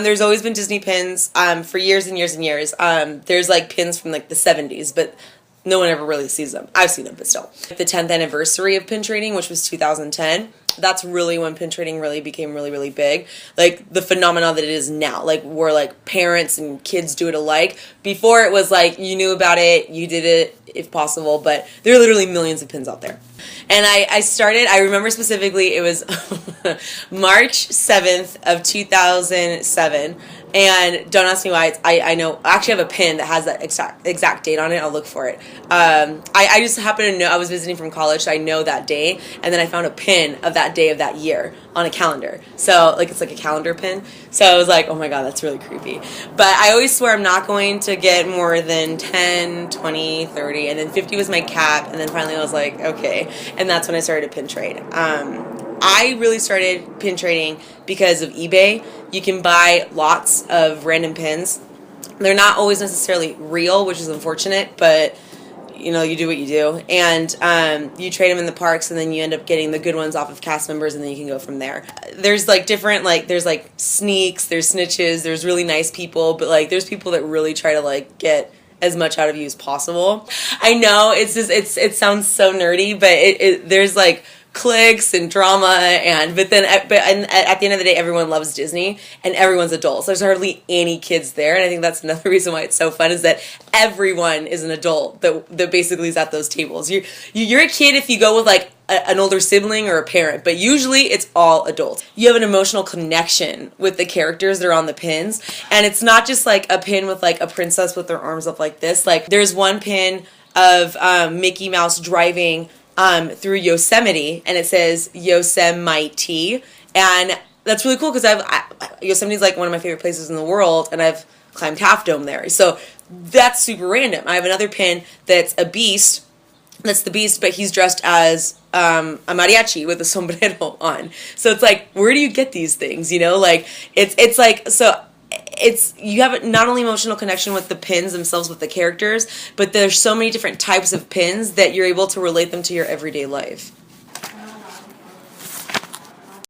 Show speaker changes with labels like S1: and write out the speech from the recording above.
S1: There's always been Disney pins for years and years and years. There's like pins from like the 70s, but no one ever really sees them. I've seen them, but still. The 10th anniversary of pin trading, which was 2010, that's really when pin trading really became really, really big. Like, the phenomenon that it is now. Like, where, like, parents and kids do it alike. Before, it was like, you knew about it, you did it, if possible, but there are literally millions of pins out there. And I remember specifically, it was March 7th of 2007. And don't ask me why. I know. I actually have a pin that has that exact date on it. I'll look for it. I just happen to know. I was visiting from college, so I know that day. And then I found a pin of that day of that year on a calendar. So, like, it's like a calendar pin. So I was like, oh my God, that's really creepy. But I always swear I'm not going to get more than 10, 20, 30. And then 50 was my cap. And then finally I was like, okay. And that's when I started to pin trade. I really started pin trading because of eBay. You can buy lots of random pins. They're not always necessarily real, which is unfortunate, but you know, you do what you do. And you trade them in the parks, and then you end up getting the good ones off of cast members, and then you can go from there. There's like different, like, there's like sneaks, there's snitches, there's really nice people, but like there's people that really try to like get as much out of you as possible. I know it sounds so nerdy, but there's like cliques and drama, but at the end of the day, everyone loves Disney and everyone's adults. There's hardly any kids there, and I think that's another reason why it's so fun, is that everyone is an adult that basically is at those tables. You're a kid if you go with like an older sibling or a parent, but usually it's all adults. You have an emotional connection with the characters that are on the pins, and it's not just like a pin with like a princess with their arms up like this. Like, there's one pin of Mickey Mouse driving through Yosemite, and it says Yosemite, and that's really cool because Yosemite's like one of my favorite places in the world, and I've climbed Half Dome there, so that's super random. I have another pin that's a beast, that's the Beast, but he's dressed as a mariachi with a sombrero on, so it's like, where do you get these things, you know? Like, it's like, so you have not only emotional connection with the pins themselves, with the characters, but there's so many different types of pins that you're able to relate them to your everyday life.